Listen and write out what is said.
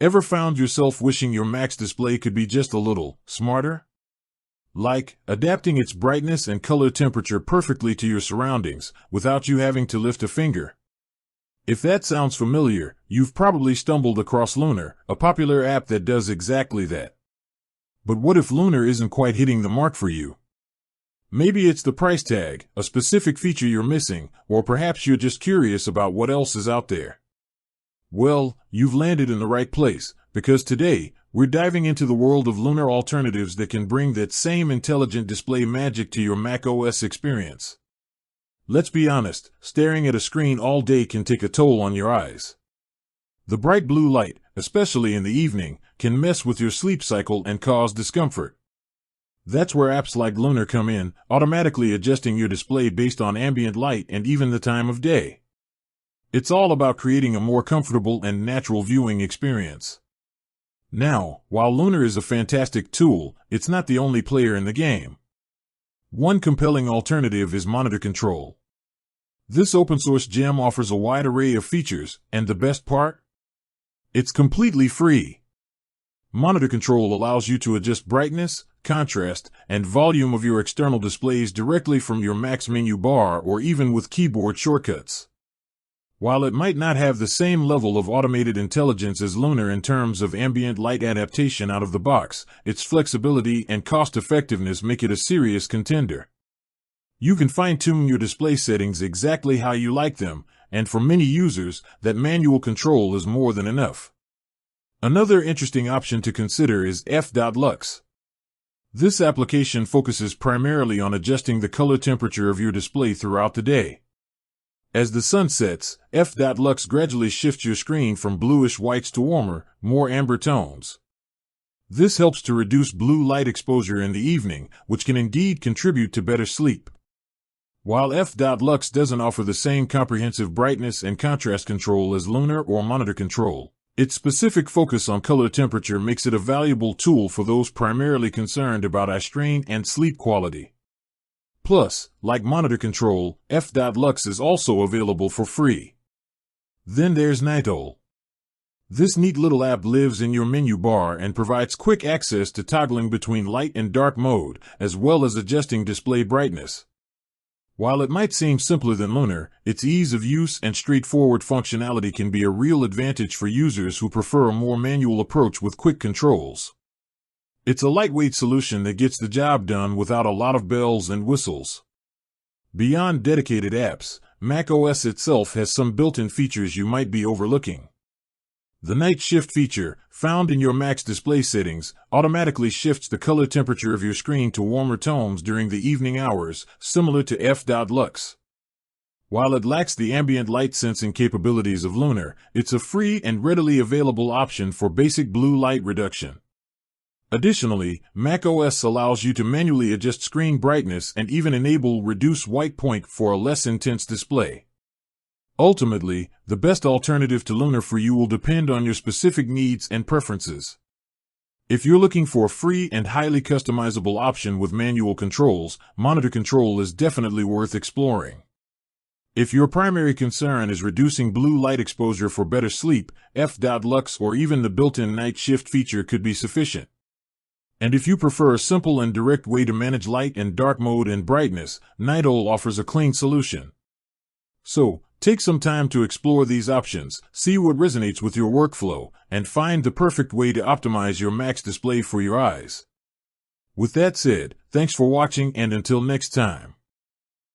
Ever found yourself wishing your Mac's display could be just a little smarter? Like adapting its brightness and color temperature perfectly to your surroundings without you having to lift a finger. If that sounds familiar, you've probably stumbled across Lunar, a popular app that does exactly that. But what if Lunar isn't quite hitting the mark for you? Maybe it's the price tag, a specific feature you're missing, or perhaps you're just curious about what else is out there. Well, you've landed in the right place, because today, we're diving into the world of Lunar alternatives that can bring that same intelligent display magic to your macOS experience. Let's be honest, staring at a screen all day can take a toll on your eyes. The bright blue light, especially in the evening, can mess with your sleep cycle and cause discomfort. That's where apps like Lunar come in, automatically adjusting your display based on ambient light and even the time of day. It's all about creating a more comfortable and natural viewing experience. Now, while Lunar is a fantastic tool, it's not the only player in the game. One compelling alternative is Monitor Control. This open-source gem offers a wide array of features, and the best part? It's completely free. Monitor Control allows you to adjust brightness, contrast, and volume of your external displays directly from your Mac's menu bar or even with keyboard shortcuts. While it might not have the same level of automated intelligence as Lunar in terms of ambient light adaptation out of the box, its flexibility and cost-effectiveness make it a serious contender. You can fine-tune your display settings exactly how you like them, and for many users, that manual control is more than enough. Another interesting option to consider is f.lux. This application focuses primarily on adjusting the color temperature of your display throughout the day. As the sun sets, f.lux gradually shifts your screen from bluish whites to warmer, more amber tones. This helps to reduce blue light exposure in the evening, which can indeed contribute to better sleep. While f.lux doesn't offer the same comprehensive brightness and contrast control as Lunar or Monitor Control, its specific focus on color temperature makes it a valuable tool for those primarily concerned about eye strain and sleep quality. Plus, like Monitor Control, f.lux is also available for free. Then there's unethical. This neat little app lives in your menu bar and provides quick access to toggling between light and dark mode, as well as adjusting display brightness. While it might seem simpler than Lunar, its ease of use and straightforward functionality can be a real advantage for users who prefer a more manual approach with quick controls. It's a lightweight solution that gets the job done without a lot of bells and whistles. Beyond dedicated apps, macOS itself has some built-in features you might be overlooking. The night shift feature, found in your Mac's display settings, automatically shifts the color temperature of your screen to warmer tones during the evening hours, similar to f.lux. While it lacks the ambient light sensing capabilities of Lunar, it's a free and readily available option for basic blue light reduction. Additionally, macOS allows you to manually adjust screen brightness and even enable reduce white point for a less intense display. Ultimately, the best alternative to Lunar for you will depend on your specific needs and preferences. If you're looking for a free and highly customizable option with manual controls, Monitor Control is definitely worth exploring. If your primary concern is reducing blue light exposure for better sleep, f.lux or even the built-in night shift feature could be sufficient. And if you prefer a simple and direct way to manage light and dark mode and brightness, unethical offers a clean solution. So, take some time to explore these options, see what resonates with your workflow, and find the perfect way to optimize your Mac's display for your eyes. With that said, thanks for watching and until next time.